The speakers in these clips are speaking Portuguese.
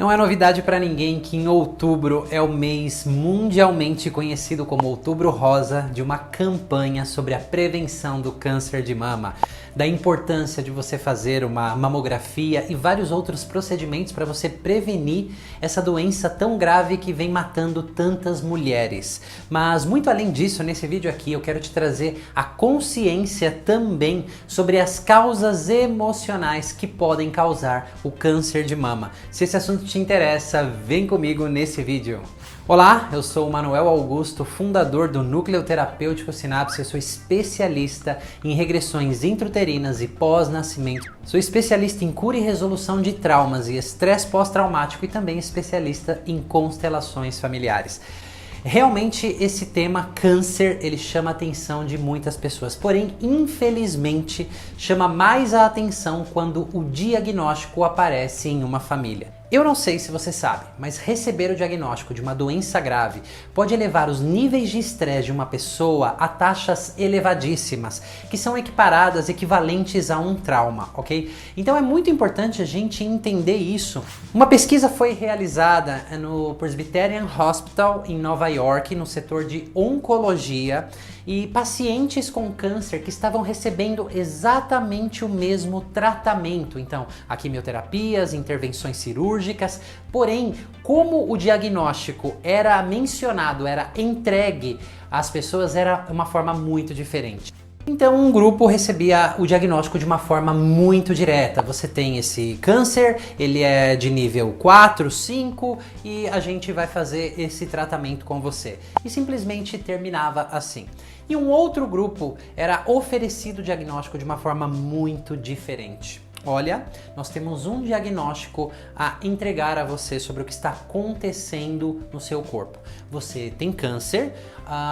Não é novidade para ninguém que em outubro é o mês mundialmente conhecido como Outubro Rosa, de uma campanha sobre a prevenção do câncer de mama, da importância de você fazer uma mamografia e vários outros procedimentos para você prevenir essa doença tão grave que vem matando tantas mulheres. Mas muito além disso, nesse vídeo aqui eu quero te trazer a consciência também sobre as causas emocionais que podem causar o câncer de mama. Se esse assunto te interessa, vem comigo nesse vídeo. Olá, eu sou o Manuel Augusto, fundador do Núcleo Terapêutico Sinapse. Eu sou especialista em regressões intrauterinas e pós-nascimento. Sou especialista em cura e resolução de traumas e estresse pós-traumático e também especialista em constelações familiares. Realmente esse tema câncer, ele chama a atenção de muitas pessoas, porém, infelizmente, chama mais a atenção quando o diagnóstico aparece em uma família. Eu não sei se você sabe, mas receber o diagnóstico de uma doença grave pode elevar os níveis de estresse de uma pessoa a taxas elevadíssimas, que são equivalentes a um trauma, ok? Então é muito importante a gente entender isso. Uma pesquisa foi realizada no Presbyterian Hospital em Nova York, no setor de oncologia, e pacientes com câncer que estavam recebendo exatamente o mesmo tratamento. Então, a quimioterapias, intervenções cirúrgicas, porém, como o diagnóstico era mencionado, era entregue às pessoas, era uma forma muito diferente. Então um grupo recebia o diagnóstico de uma forma muito direta. Você tem esse câncer, ele é de nível 4, 5 e a gente vai fazer esse tratamento com você. E simplesmente terminava assim. E um outro grupo era oferecido o diagnóstico de uma forma muito diferente. Olha, nós temos um diagnóstico a entregar a você sobre o que está acontecendo no seu corpo. Você tem câncer,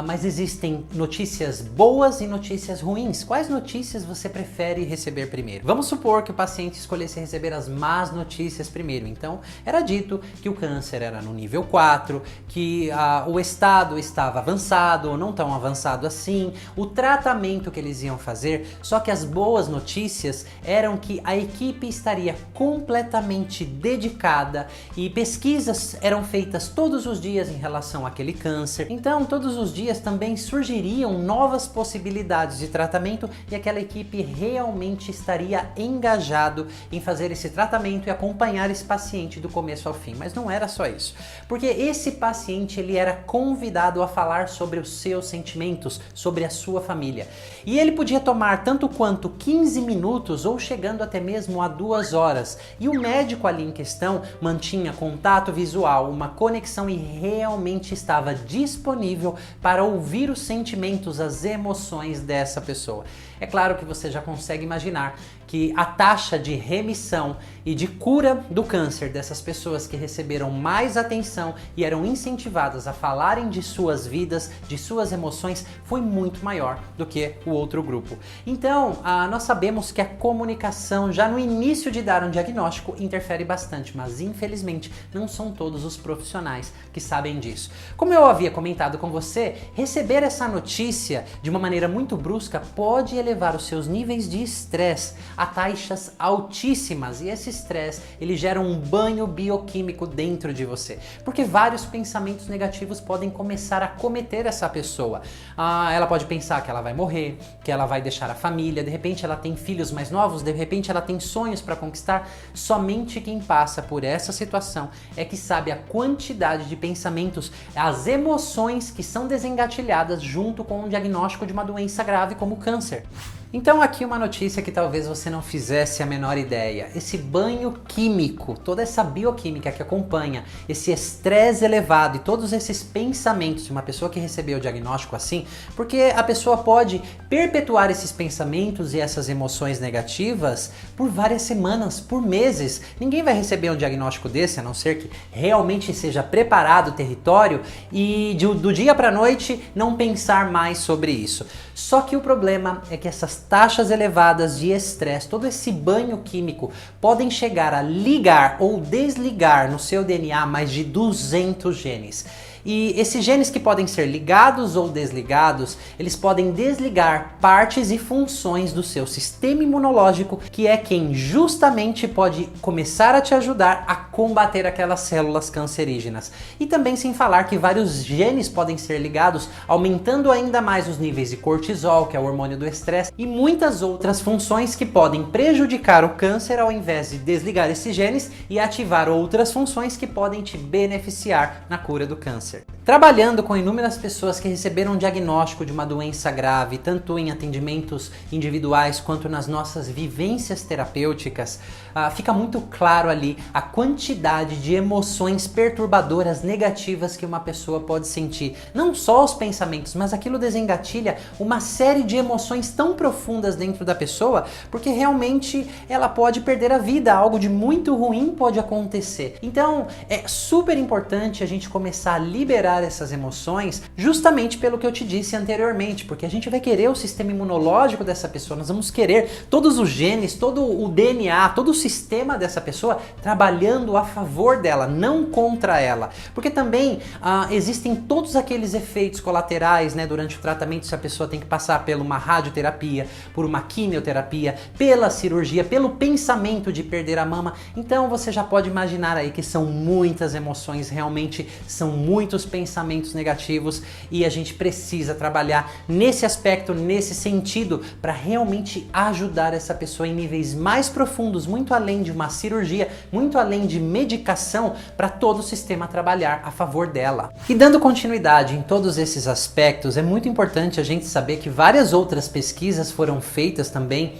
mas existem notícias boas e notícias ruins. Quais notícias você prefere receber primeiro? Vamos supor que o paciente escolhesse receber as más notícias primeiro. Então, era dito que o câncer era no nível 4, que o estado estava avançado ou não tão avançado assim, o tratamento que eles iam fazer, só que as boas notícias eram que a equipe estaria completamente dedicada e pesquisas eram feitas todos os dias em relação àquele câncer. Então, todos os dias também surgiriam novas possibilidades de tratamento e aquela equipe realmente estaria engajado em fazer esse tratamento e acompanhar esse paciente do começo ao fim. Mas não era só isso, porque esse paciente ele era convidado a falar sobre os seus sentimentos, sobre a sua família. E ele podia tomar tanto quanto 15 minutos ou chegando até mesmo a 2 horas. E o médico ali em questão mantinha contato visual, uma conexão e realmente estava disponível para ouvir os sentimentos, as emoções dessa pessoa. É claro que você já consegue imaginar que a taxa de remissão e de cura do câncer dessas pessoas que receberam mais atenção e eram incentivadas a falarem de suas vidas, de suas emoções, foi muito maior do que o outro grupo. Então, nós sabemos que a comunicação já no início de dar um diagnóstico interfere bastante, mas infelizmente não são todos os profissionais que sabem disso. Como eu havia comentado com você, receber essa notícia de uma maneira muito brusca pode elevar os seus níveis de estresse a taxas altíssimas, e esse estresse ele gera um banho bioquímico dentro de você, porque vários pensamentos negativos podem começar a cometer essa pessoa. Ela pode pensar que ela vai morrer, que ela vai deixar a família, de repente ela tem filhos mais novos, de repente ela tem sonhos para conquistar. Somente quem passa por essa situação é que sabe a quantidade de pensamentos, as emoções que são desengatilhadas junto com o diagnóstico de uma doença grave como o câncer. Então aqui uma notícia que talvez você não fizesse a menor ideia. Esse banho químico, toda essa bioquímica que acompanha esse estresse elevado e todos esses pensamentos de uma pessoa que recebeu o diagnóstico assim, porque a pessoa pode perpetuar esses pensamentos e essas emoções negativas por várias semanas, por meses. Ninguém vai receber um diagnóstico desse, a não ser que realmente seja preparado o território e do dia para a noite não pensar mais sobre isso. Só que o problema é que essas taxas elevadas de estresse, todo esse banho químico, podem chegar a ligar ou desligar no seu DNA mais de 200 genes. E esses genes que podem ser ligados ou desligados, eles podem desligar partes e funções do seu sistema imunológico, que é quem justamente pode começar a te ajudar a combater aquelas células cancerígenas. E também sem falar que vários genes podem ser ligados, aumentando ainda mais os níveis de cortisol, que é o hormônio do estresse, e muitas outras funções que podem prejudicar o câncer ao invés de desligar esses genes e ativar outras funções que podem te beneficiar na cura do câncer. Trabalhando com inúmeras pessoas que receberam um diagnóstico de uma doença grave, tanto em atendimentos individuais quanto nas nossas vivências terapêuticas, fica muito claro ali a quantidade de emoções perturbadoras negativas que uma pessoa pode sentir. Não só os pensamentos, mas aquilo desengatilha uma série de emoções tão profundas dentro da pessoa, porque realmente ela pode perder a vida, algo de muito ruim pode acontecer. Então é super importante a gente começar a liberar essas emoções, justamente pelo que eu te disse anteriormente, porque a gente vai querer o sistema imunológico dessa pessoa, nós vamos querer todos os genes, todo o DNA, todo o sistema dessa pessoa trabalhando a favor dela, não contra ela. Porque também existem todos aqueles efeitos colaterais, né, durante o tratamento, se a pessoa tem que passar por uma radioterapia, por uma quimioterapia, pela cirurgia, pelo pensamento de perder a mama. Então você já pode imaginar aí que são muitas emoções, realmente são muitos pensamentos negativos e a gente precisa trabalhar nesse aspecto, nesse sentido, para realmente ajudar essa pessoa em níveis mais profundos, muito além de uma cirurgia, muito além de medicação, para todo o sistema trabalhar a favor dela. E dando continuidade em todos esses aspectos, é muito importante a gente saber que várias outras pesquisas foram feitas também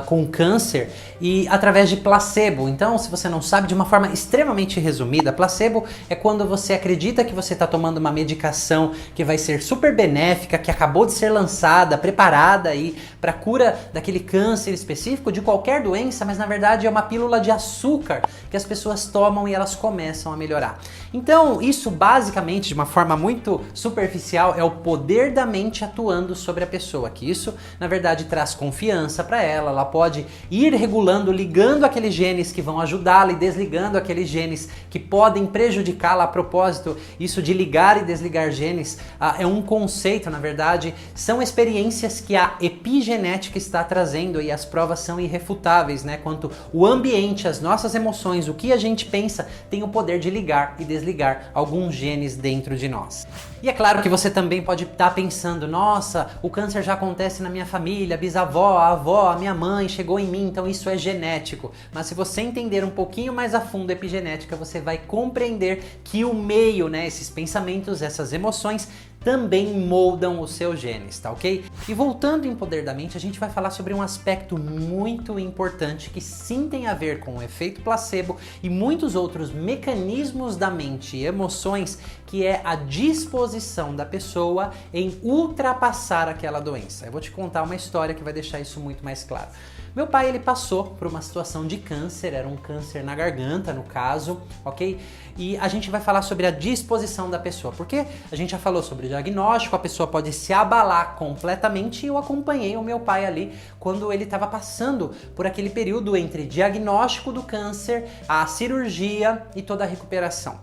com câncer e através de placebo. Então, se você não sabe, de uma forma extremamente resumida, placebo é quando você acredita que você está tomando uma medicação que vai ser super benéfica, que acabou de ser lançada, preparada aí para cura daquele câncer específico, de qualquer doença, mas na verdade é uma pílula de açúcar que as pessoas tomam e elas começam a melhorar. Então, isso basicamente, de uma forma muito superficial, é o poder da mente atuando sobre a pessoa, que isso na verdade traz confiança para ela pode ir regulando, ligando aqueles genes que vão ajudá-la e desligando aqueles genes que podem prejudicá-la. A propósito, isso de ligar e desligar genes é um conceito, na verdade, são experiências que a epigenética está trazendo e as provas são irrefutáveis, né? Quanto o ambiente, as nossas emoções, o que a gente pensa, tem o poder de ligar e desligar alguns genes dentro de nós. E é claro que você também pode estar pensando, nossa, o câncer já acontece na minha família, a bisavó, a avó, a minha mãe chegou em mim, então isso é genético. Mas se você entender um pouquinho mais a fundo a epigenética, você vai compreender que o meio, né, esses pensamentos, essas emoções, também moldam os seus genes, tá ok? E voltando em Poder da Mente, a gente vai falar sobre um aspecto muito importante que sim tem a ver com o efeito placebo e muitos outros mecanismos da mente e emoções, que é a disposição da pessoa em ultrapassar aquela doença. Eu vou te contar uma história que vai deixar isso muito mais claro. Meu pai, ele passou por uma situação de câncer, era um câncer na garganta, no caso, ok? E a gente vai falar sobre a disposição da pessoa, porque a gente já falou sobre o diagnóstico, a pessoa pode se abalar completamente, e eu acompanhei o meu pai ali quando ele estava passando por aquele período entre diagnóstico do câncer, a cirurgia e toda a recuperação.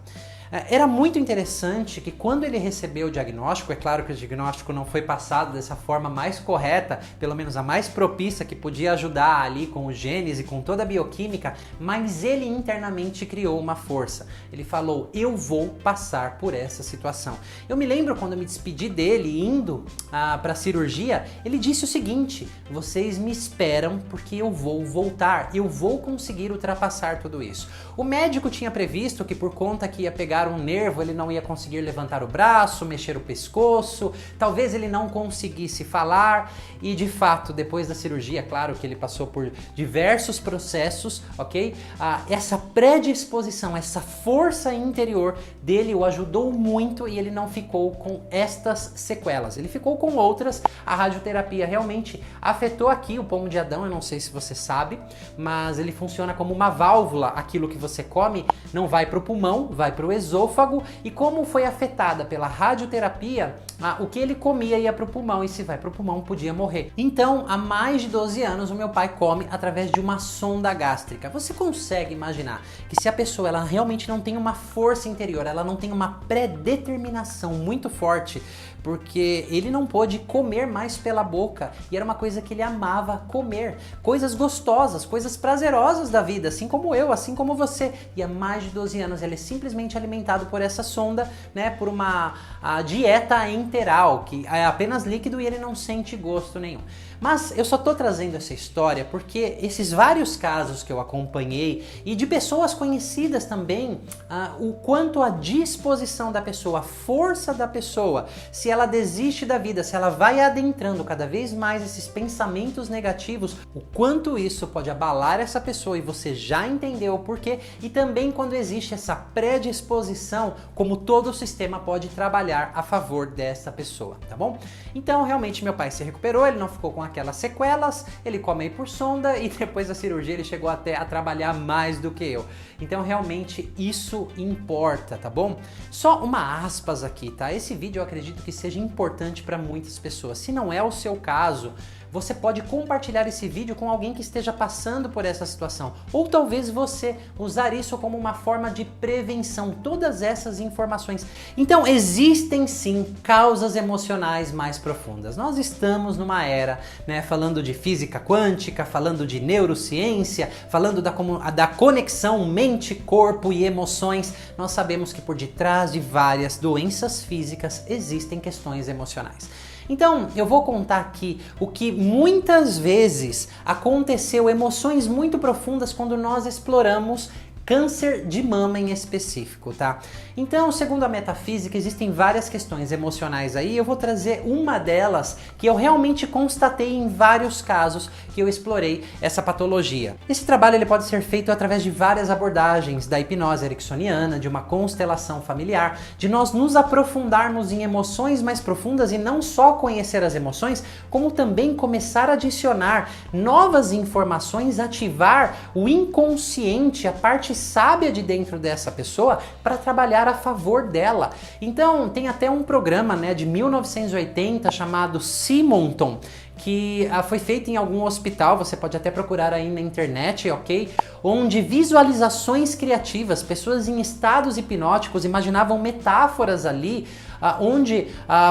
Era muito interessante que quando ele recebeu o diagnóstico, é claro que o diagnóstico não foi passado dessa forma mais correta, pelo menos a mais propícia, que podia ajudar ali com os genes e com toda a bioquímica, mas ele internamente criou uma força. Ele falou, eu vou passar por essa situação. Eu me lembro quando eu me despedi dele indo para a cirurgia, ele disse o seguinte, vocês me esperam porque eu vou voltar, eu vou conseguir ultrapassar tudo isso. O médico tinha previsto que por conta que ia pegar um nervo, ele não ia conseguir levantar o braço, mexer o pescoço, talvez ele não conseguisse falar e de fato, depois da cirurgia, claro que ele passou por diversos processos, ok? Essa predisposição, essa força interior dele o ajudou muito e ele não ficou com estas sequelas, ele ficou com outras. A radioterapia realmente afetou aqui o pomo de Adão, eu não sei se você sabe, mas ele funciona como uma válvula, aquilo que você come não vai para o pulmão, vai para o esôfago, esôfago e como foi afetada pela radioterapia, o que ele comia ia para o pulmão e se vai para o pulmão podia morrer. Então, há mais de 12 anos o meu pai come através de uma sonda gástrica. Você consegue imaginar que se a pessoa ela realmente não tem uma força interior, ela não tem uma predeterminação muito forte, porque ele não pôde comer mais pela boca e era uma coisa que ele amava comer, coisas gostosas, coisas prazerosas da vida, assim como eu, assim como você. E há mais de 12 anos ele é simplesmente alimentado por essa sonda, né, por uma dieta enteral, que é apenas líquido e ele não sente gosto nenhum. Mas eu só tô trazendo essa história porque esses vários casos que eu acompanhei e de pessoas conhecidas também, o quanto a disposição da pessoa, a força da pessoa, se ela desiste da vida, se ela vai adentrando cada vez mais esses pensamentos negativos, o quanto isso pode abalar essa pessoa e você já entendeu o porquê, e também quando existe essa predisposição, como todo o sistema pode trabalhar a favor dessa pessoa, tá bom? Então realmente meu pai se recuperou, ele não ficou com aquelas sequelas, ele come aí por sonda e depois da cirurgia ele chegou até a trabalhar mais do que eu. Então realmente isso importa, tá bom? Só uma aspas aqui, tá? Esse vídeo eu acredito que seja importante para muitas pessoas. Se não é o seu caso, você pode compartilhar esse vídeo com alguém que esteja passando por essa situação. Ou talvez você usar isso como uma forma de prevenção, todas essas informações. Então, existem sim causas emocionais mais profundas. Nós estamos numa era, né, falando de física quântica, falando de neurociência, falando da conexão mente, corpo e emoções. Nós sabemos que por detrás de várias doenças físicas existem questões emocionais. Então, eu vou contar aqui o que muitas vezes aconteceu, emoções muito profundas quando nós exploramos câncer de mama em específico, tá? Então, segundo a metafísica, existem várias questões emocionais aí, eu vou trazer uma delas que eu realmente constatei em vários casos que eu explorei essa patologia. Esse trabalho ele pode ser feito através de várias abordagens, da hipnose ericksoniana, de uma constelação familiar, de nós nos aprofundarmos em emoções mais profundas e não só conhecer as emoções, como também começar a adicionar novas informações, ativar o inconsciente, a parte sábia de dentro dessa pessoa para trabalhar a favor dela. Então tem até um programa, né, de 1980 chamado Simonton, que foi feito em algum hospital, você pode até procurar aí na internet, ok? Onde visualizações criativas, pessoas em estados hipnóticos imaginavam metáforas ali, onde,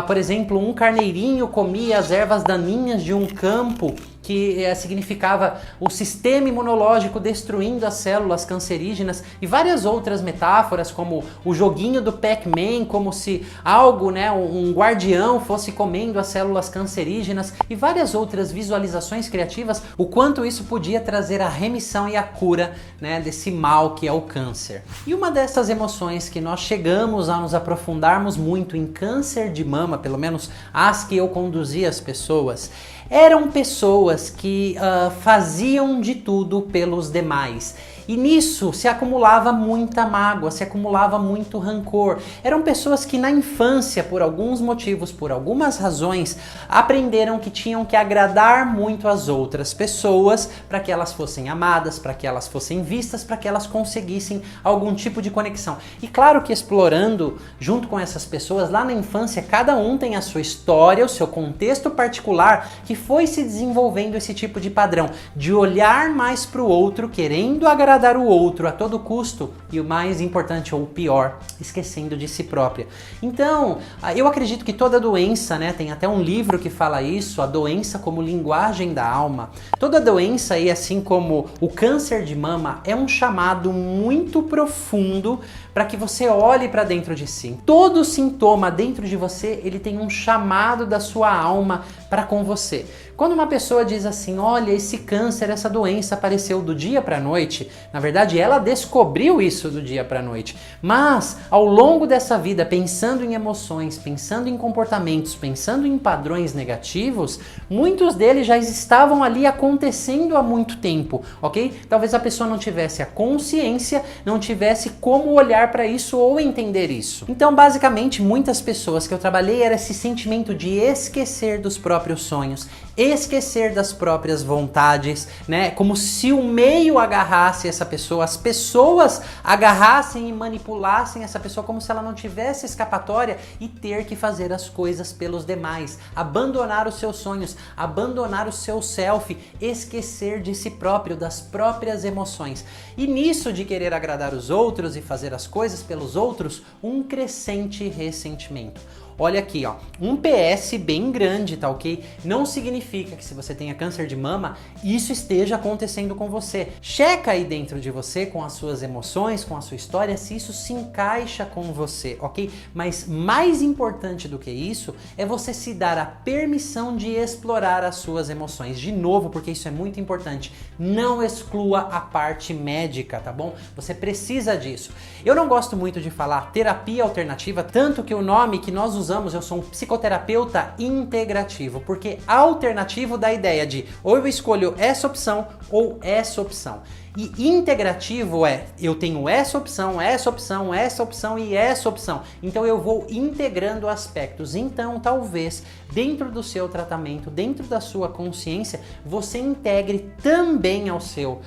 por exemplo, um carneirinho comia as ervas daninhas de um campo, que significava o sistema imunológico destruindo as células cancerígenas, e várias outras metáforas, como o joguinho do Pac-Man, como se algo, né, um guardião fosse comendo as células cancerígenas, e várias outras visualizações criativas, o quanto isso podia trazer a remissão e a cura, né, desse mal que é o câncer. E uma dessas emoções que nós chegamos a nos aprofundarmos muito em câncer de mama, pelo menos as que eu conduzi as pessoas, eram pessoas que faziam de tudo pelos demais. E nisso se acumulava muita mágoa, se acumulava muito rancor. Eram pessoas que na infância, por alguns motivos, por algumas razões, aprenderam que tinham que agradar muito as outras pessoas para que elas fossem amadas, para que elas fossem vistas, para que elas conseguissem algum tipo de conexão. E claro que explorando junto com essas pessoas, lá na infância, cada um tem a sua história, o seu contexto particular, que foi se desenvolvendo esse tipo de padrão, de olhar mais para o outro, querendo agradar o outro a todo custo e o mais importante ou o pior, esquecendo de si própria. Então, eu acredito que toda doença, né, tem até um livro que fala isso, a doença como linguagem da alma. Toda doença aí, assim como o câncer de mama, é um chamado muito profundo para que você olhe para dentro de si. Todo sintoma dentro de você, ele tem um chamado da sua alma para com você. Quando uma pessoa diz assim, olha, esse câncer, essa doença apareceu do dia para a noite, na verdade ela descobriu isso do dia para a noite. Mas ao longo dessa vida, pensando em emoções, pensando em comportamentos, pensando em padrões negativos, muitos deles já estavam ali acontecendo há muito tempo, ok? Talvez a pessoa não tivesse a consciência, não tivesse como olhar olhar para isso ou entender isso. Então, basicamente, muitas pessoas que eu trabalhei era esse sentimento de esquecer dos próprios sonhos, esquecer das próprias vontades, né? Como se o meio agarrasse essa pessoa, as pessoas agarrassem e manipulassem essa pessoa como se ela não tivesse escapatória e ter que fazer as coisas pelos demais, abandonar os seus sonhos, abandonar o seu self, esquecer de si próprio, das próprias emoções. E nisso de querer agradar os outros e fazer as coisas pelos outros, um crescente ressentimento. Olha aqui, ó, um PS bem grande, tá ok? Não significa que se você tenha câncer de mama, isso esteja acontecendo com você. Checa aí dentro de você, com as suas emoções, com a sua história, se isso se encaixa com você, ok? Mas mais importante do que isso, é você se dar a permissão de explorar as suas emoções. De novo, porque isso é muito importante, não exclua a parte médica, tá bom? Você precisa disso. Eu não gosto muito de falar terapia alternativa, tanto que o nome que nós usamos, eu sou um psicoterapeuta integrativo, porque alternativo dá a ideia de ou eu escolho essa opção ou essa opção. E integrativo é, eu tenho essa opção, essa opção, essa opção e essa opção. Então eu vou integrando aspectos. Então talvez dentro do seu tratamento, dentro da sua consciência, você integre também ao seu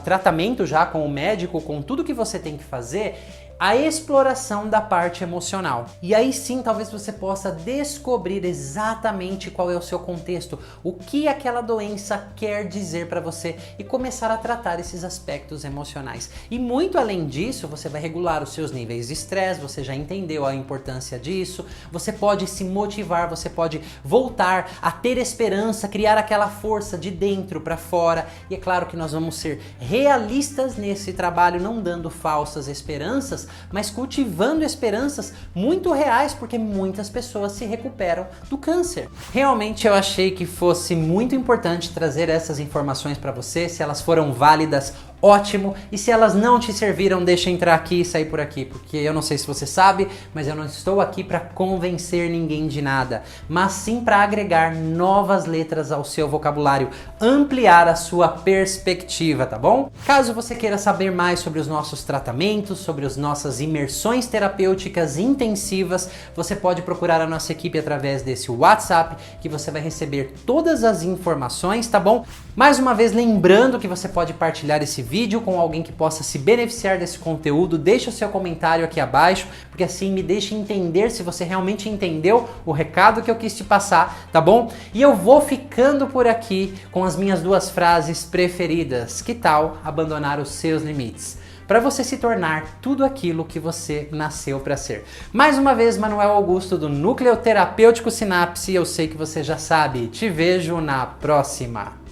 tratamento já com o médico, com tudo que você tem que fazer, a exploração da parte emocional. E aí sim, talvez você possa descobrir exatamente qual é o seu contexto, o que aquela doença quer dizer para você e começar a tratar esses aspectos emocionais. E muito além disso, você vai regular os seus níveis de estresse, você já entendeu a importância disso, você pode se motivar, você pode voltar a ter esperança, criar aquela força de dentro para fora. E é claro que nós vamos ser realistas nesse trabalho, não dando falsas esperanças, mas cultivando esperanças muito reais, porque muitas pessoas se recuperam do câncer. Realmente eu achei que fosse muito importante trazer essas informações para você. Se elas foram válidas, ótimo, e se elas não te serviram, deixa entrar aqui e sair por aqui, porque eu não sei se você sabe, mas eu não estou aqui para convencer ninguém de nada, mas sim para agregar novas letras ao seu vocabulário, ampliar a sua perspectiva, tá bom? Caso você queira saber mais sobre os nossos tratamentos, sobre as nossas imersões terapêuticas intensivas, você pode procurar a nossa equipe através desse WhatsApp, que você vai receber todas as informações, tá bom? Mais uma vez, lembrando que você pode partilhar esse vídeo com alguém que possa se beneficiar desse conteúdo. Deixa o seu comentário aqui abaixo, porque assim me deixa entender se você realmente entendeu o recado que eu quis te passar, tá bom? E eu vou ficando por aqui com as minhas duas frases preferidas. Que tal abandonar os seus limites? Para você se tornar tudo aquilo que você nasceu para ser. Mais uma vez, Manuel Augusto do Núcleo Terapêutico Sinapse. Eu sei que você já sabe. Te vejo na próxima.